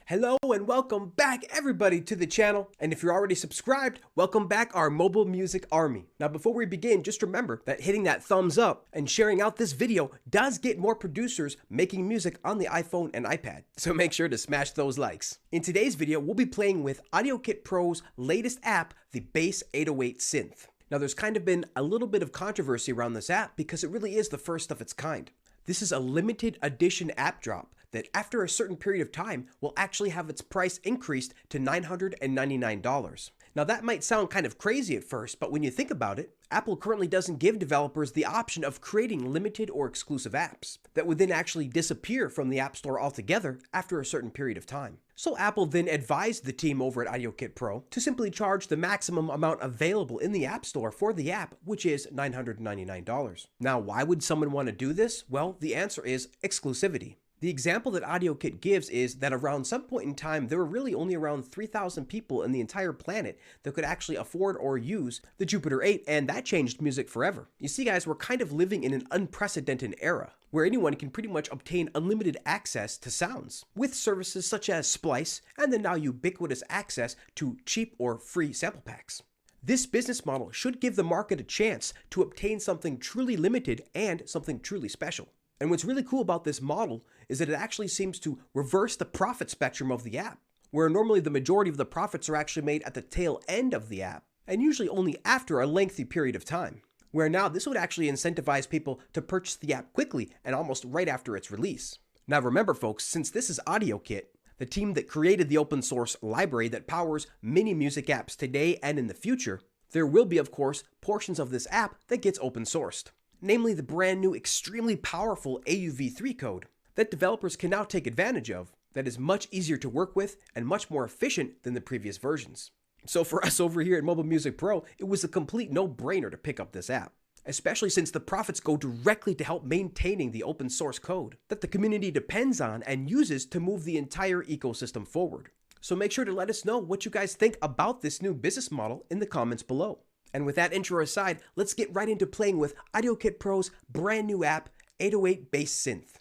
Hello and welcome back everybody to the channel, and if you're already subscribed, welcome back our mobile music army. Now before we begin, just remember that hitting that thumbs up and sharing out this video does get more producers making music on the iPhone and iPad, so make sure to smash those likes. In today's video, we'll be playing with Audiokit Pro's latest app, the Bass 808 Synth. Now there's kind of been a little bit of controversy around this app because it really is the first of its kind. This is a limited edition app drop that after a certain period of time will actually have its price increased to $999. Now that might sound kind of crazy at first, but when you think about it, Apple currently doesn't give developers the option of creating limited or exclusive apps that would then actually disappear from the App Store altogether after a certain period of time. So Apple then advised the team over at Audiokit Pro to simply charge the maximum amount available in the App Store for the app, which is $999. Now, why would someone want to do this? Well, the answer is exclusivity. The example that Audiokit gives is that around some point in time, there were really only around 3,000 people in the entire planet that could actually afford or use the Jupiter 8, and that changed music forever. You see, guys, we're kind of living in an unprecedented era where anyone can pretty much obtain unlimited access to sounds with services such as Splice and the now ubiquitous access to cheap or free sample packs. This business model should give the market a chance to obtain something truly limited and something truly special. And what's really cool about this model is that it actually seems to reverse the profit spectrum of the app, where normally the majority of the profits are actually made at the tail end of the app, and usually only after a lengthy period of time, where now this would actually incentivize people to purchase the app quickly and almost right after its release. Now remember folks, since this is Audiokit, the team that created the open source library that powers many music apps today and in the future, there will be of course portions of this app that gets open sourced. Namely the brand new extremely powerful AUV3 code that developers can now take advantage of that is much easier to work with and much more efficient than the previous versions. So for us over here at Mobile Music Pro, it was a complete no-brainer to pick up this app, especially since the profits go directly to help maintaining the open source code that the community depends on and uses to move the entire ecosystem forward. So make sure to let us know what you guys think about this new business model in the comments below. And with that intro aside, let's get right into playing with Audiokit Pro's brand new app, 808 Bass Synth.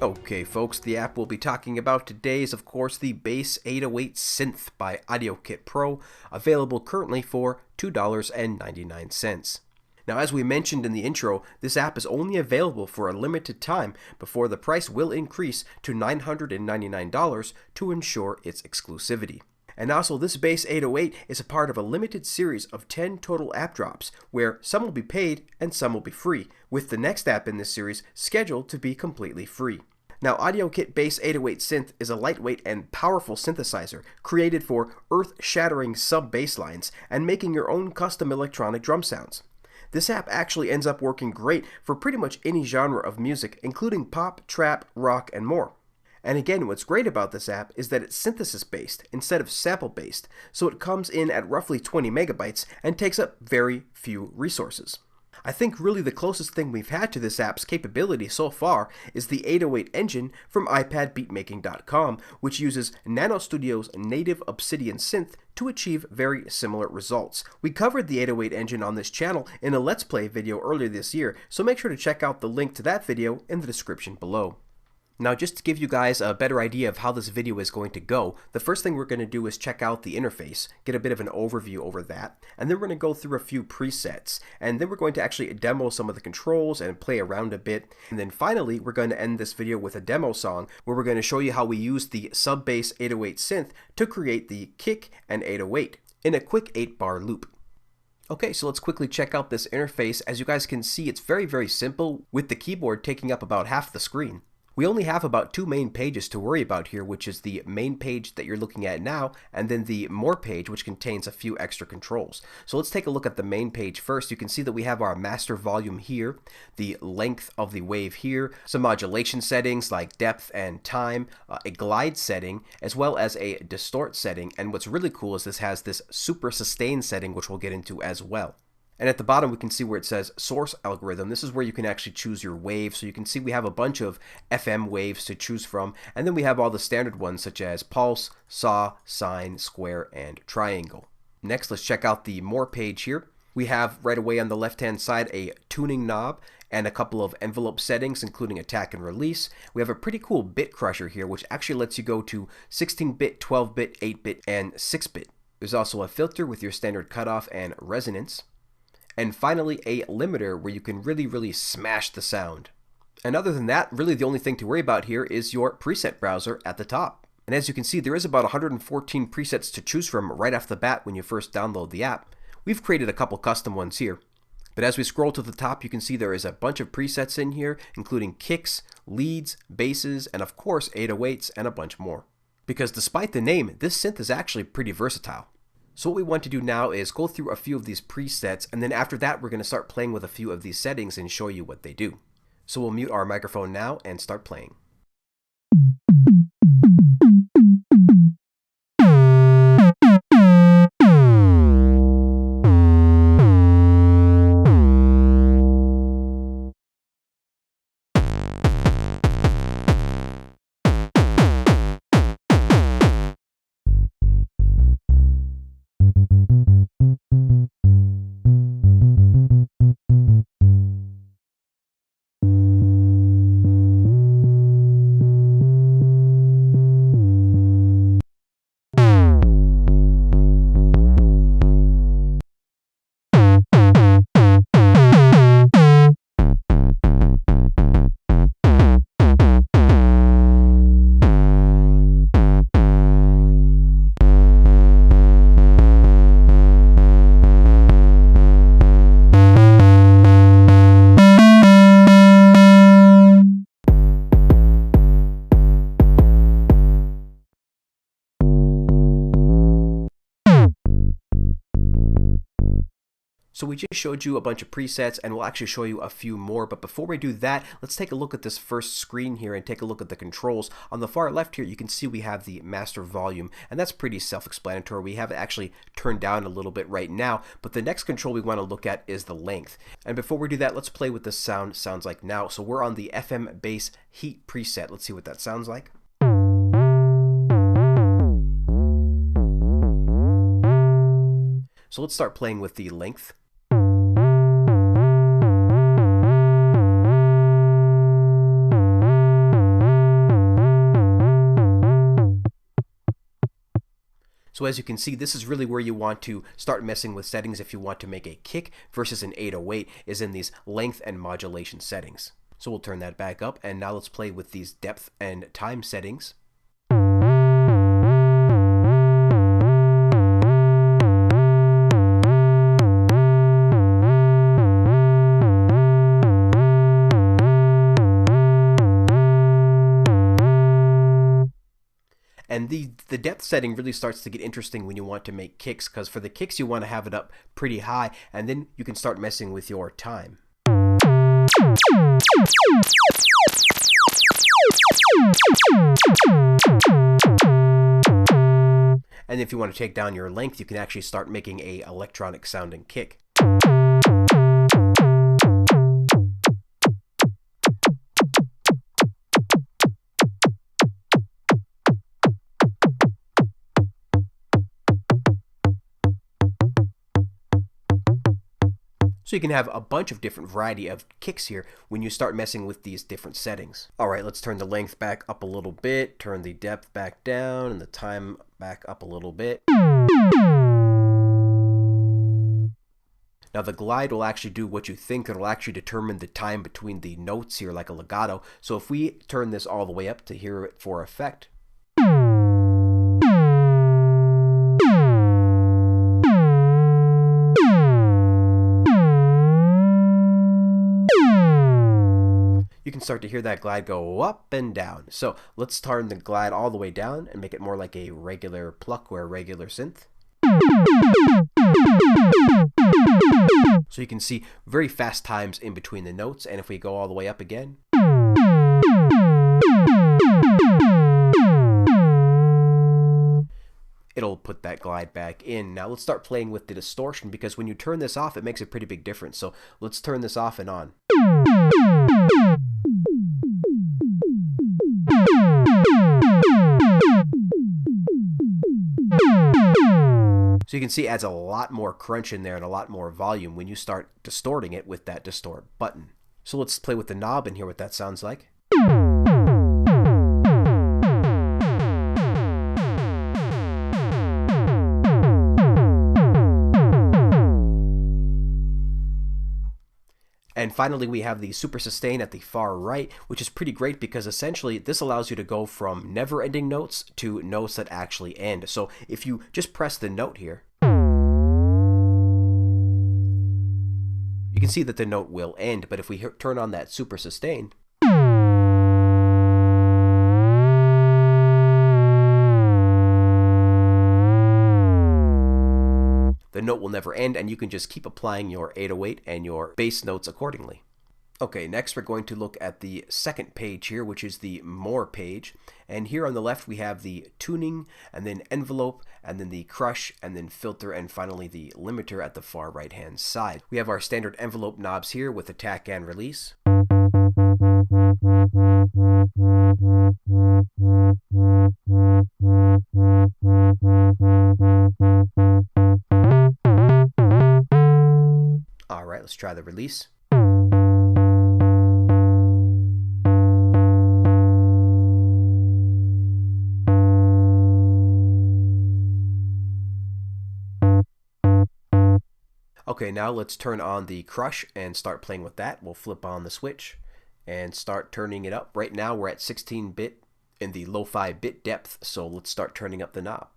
Okay folks, the app we'll be talking about today is of course the Bass 808 Synth by Audiokit Pro, available currently for $2.99. Now as we mentioned in the intro, this app is only available for a limited time before the price will increase to $999 to ensure its exclusivity. And also this Bass 808 is a part of a limited series of 10 total app drops where some will be paid and some will be free, with the next app in this series scheduled to be completely free. Now, Audiokit Bass 808 Synth is a lightweight and powerful synthesizer created for earth-shattering sub-bass lines and making your own custom electronic drum sounds. This app actually ends up working great for pretty much any genre of music, including pop, trap, rock, and more. And again, what's great about this app is that it's synthesis-based instead of sample-based, so it comes in at roughly 20 megabytes and takes up very few resources. I think really the closest thing we've had to this app's capability so far is the 808 engine from iPadBeatmaking.com, which uses Nano Studio's native Obsidian synth to achieve very similar results. We covered the 808 engine on this channel in a Let's Play video earlier this year, so make sure to check out the link to that video in the description below. Now just to give you guys a better idea of how this video is going to go, the first thing we're going to do is check out the interface, get a bit of an overview over that, and then we're going to go through a few presets, and then we're going to actually demo some of the controls and play around a bit, and then finally we're going to end this video with a demo song where we're going to show you how we use the sub-bass 808 synth to create the kick and 808 in a quick 8-bar loop. Okay, so let's quickly check out this interface. As you guys can see, it's very simple, with the keyboard taking up about half the screen. We only have about two main pages to worry about here, which is the main page that you're looking at now, and then the More page, which contains a few extra controls. So let's take a look at the main page first. You can see that we have our master volume here, the length of the wave here, some modulation settings like depth and time, a glide setting, as well as a distort setting. And what's really cool is this has this super sustain setting, which we'll get into as well. And at the bottom, we can see where it says source algorithm. This is where you can actually choose your wave. So you can see we have a bunch of FM waves to choose from. And then we have all the standard ones such as pulse, saw, sine, square, and triangle. Next, let's check out the more page here. We have right away on the left-hand side a tuning knob and a couple of envelope settings, including attack and release. We have a pretty cool bit crusher here, which actually lets you go to 16-bit, 12-bit, 8-bit, and 6-bit. There's also a filter with your standard cutoff and resonance. And finally, a limiter where you can really smash the sound. And other than that, really the only thing to worry about here is your preset browser at the top. And as you can see, there is about 114 presets to choose from right off the bat when you first download the app. We've created a couple custom ones here. But as we scroll to the top, you can see there is a bunch of presets in here, including kicks, leads, basses, and of course 808s and a bunch more. Because despite the name, this synth is actually pretty versatile. So what we want to do now is go through a few of these presets, and then after that we're going to start playing with a few of these settings and show you what they do. So we'll mute our microphone now and start playing. So we just showed you a bunch of presets, and we'll actually show you a few more. But before we do that, let's take a look at this first screen here and take a look at the controls. On the far left here, you can see we have the master volume, and that's pretty self-explanatory. We have it actually turned down a little bit right now, but the next control we want to look at is the length. And before we do that, let's play what this sounds like now. So we're on the FM bass heat preset. Let's see what that sounds like. So let's start playing with the length. So as you can see, this is really where you want to start messing with settings if you want to make a kick versus an 808, is in these length and modulation settings. So we'll turn that back up, and now let's play with these depth and time settings. And the depth setting really starts to get interesting when you want to make kicks, because for the kicks you want to have it up pretty high, and then you can start messing with your time. And if you want to take down your length, you can actually start making a electronic sounding kick. So you can have a bunch of different variety of kicks here when you start messing with these different settings. All right, let's turn the length back up a little bit, turn the depth back down, and the time back up a little bit. Now the glide will actually do what you think. It'll actually determine the time between the notes here, like a legato. So if we turn this all the way up to hear it for effect, you can start to hear that glide go up and down. So let's turn the glide all the way down and make it more like a regular pluck or a regular synth. So you can see very fast times in between the notes, and if we go all the way up again, it'll put that glide back in. Now let's start playing with the distortion, because when you turn this off, it makes a pretty big difference. So let's turn this off and on. So you can see it adds a lot more crunch in there and a lot more volume when you start distorting it with that distort button. So let's play with the knob and hear what that sounds like. And finally, we have the super sustain at the far right, which is pretty great because essentially this allows you to go from never-ending notes to notes that actually end. So if you just press the note here, you can see that the note will end, but if we turn on that super sustain, the note will never end, and you can just keep applying your 808 and your bass notes accordingly. Okay, next we're going to look at the second page here, which is the More page. And here on the left we have the tuning, and then envelope, and then the crush, and then filter, and finally the limiter at the far right hand side. We have our standard envelope knobs here with attack and release. Alright, let's try the release. Okay, now let's turn on the crush and start playing with that. We'll flip on the switch and start turning it up. Right now we're at 16-bit in the lo-fi bit depth, so let's start turning up the knob.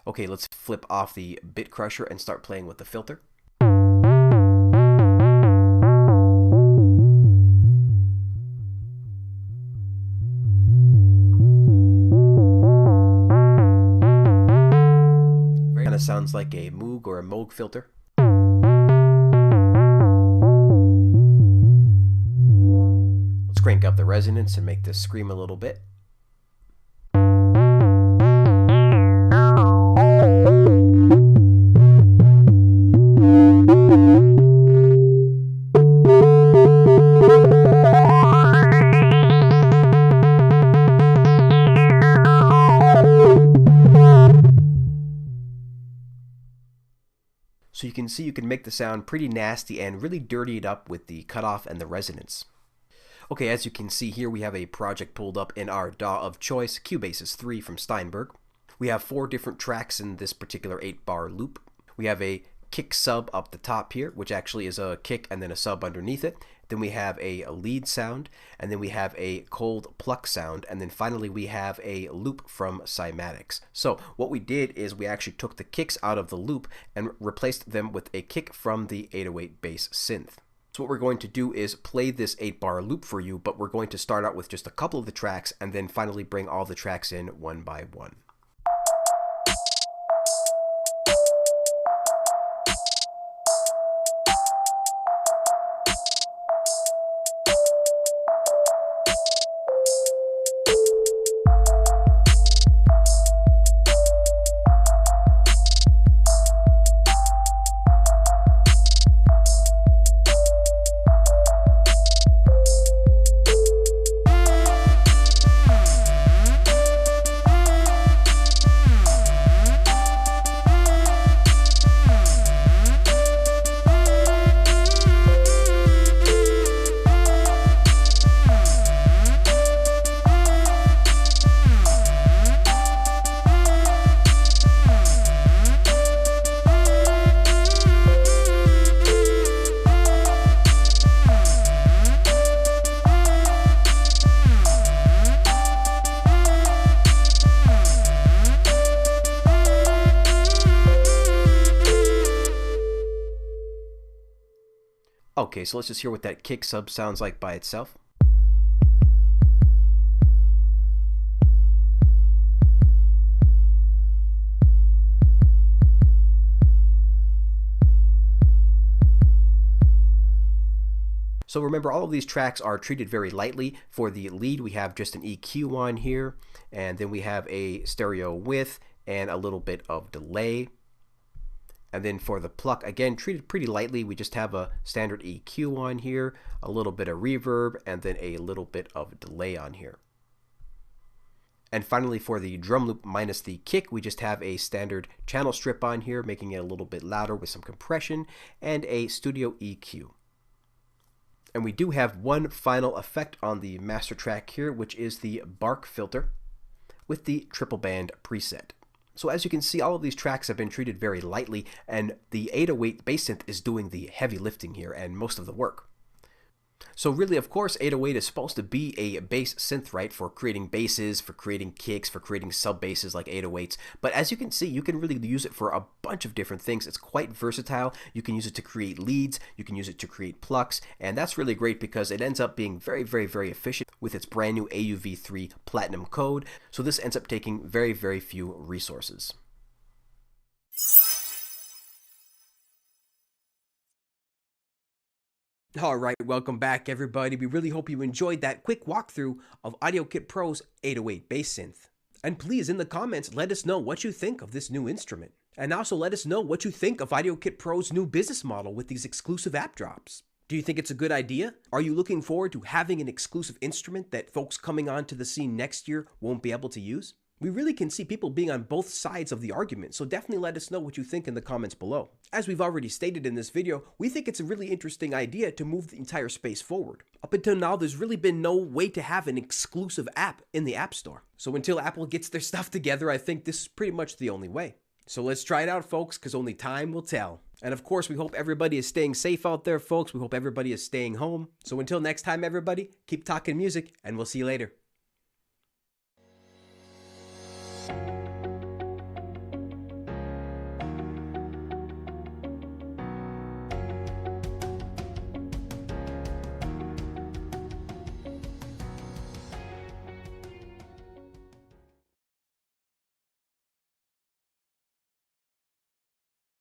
Okay, let's flip off the bit crusher and start playing with the filter. Kind of sounds like a Moog or a Moog filter. Let's crank up the resonance and make this scream a little bit. So you can see you can make the sound pretty nasty and really dirty it up with the cutoff and the resonance. Okay, as you can see here, we have a project pulled up in our DAW of choice, Cubasis 3 from Steinberg. We have 4 different tracks in this particular 8-bar loop. We have a kick sub up the top here, which actually is a kick and then a sub underneath it. Then we have a lead sound, and then we have a cold pluck sound, and then finally we have a loop from Cymatics. So what we did is we actually took the kicks out of the loop and replaced them with a kick from the 808 bass synth. So what we're going to do is play this 8-bar loop for you, but we're going to start out with just a couple of the tracks and then finally bring all the tracks in one by one. Okay, so let's just hear what that kick sub sounds like by itself. So remember, all of these tracks are treated very lightly. For the lead, we have just an EQ on here, and then we have a stereo width and a little bit of delay. And then for the pluck, again, treated pretty lightly. We just have a standard EQ on here, a little bit of reverb, and then a little bit of delay on here. And finally, for the drum loop minus the kick, we just have a standard channel strip on here, making it a little bit louder with some compression, and a studio EQ. And we do have one final effect on the master track here, which is the bark filter with the triple band preset. So as you can see, all of these tracks have been treated very lightly, and the 808 bass synth is doing the heavy lifting here and most of the work. So really, of course, 808 is supposed to be a bass synth, right, for creating basses, for creating kicks, for creating sub basses like 808s. But as you can see, you can really use it for a bunch of different things. It's quite versatile. You can use it to create leads, you can use it to create plucks, and that's really great because it ends up being very, very, very efficient with its brand new AUV3 Platinum code. So this ends up taking very, very few resources. All right, welcome back, everybody. We really hope you enjoyed that quick walkthrough of Audiokit Pro's 808 bass synth. And please, in the comments, let us know what you think of this new instrument. And also let us know what you think of Audiokit Pro's new business model with these exclusive app drops. Do you think it's a good idea? Are you looking forward to having an exclusive instrument that folks coming onto the scene next year won't be able to use? We really can see people being on both sides of the argument, so definitely let us know what you think in the comments below. As we've already stated in this video, we think it's a really interesting idea to move the entire space forward. Up until now, there's really been no way to have an exclusive app in the App Store. So until Apple gets their stuff together, I think this is pretty much the only way. So let's try it out, folks, because only time will tell. And of course, we hope everybody is staying safe out there, folks. We hope everybody is staying home. So until next time, everybody, keep talking music, and we'll see you later.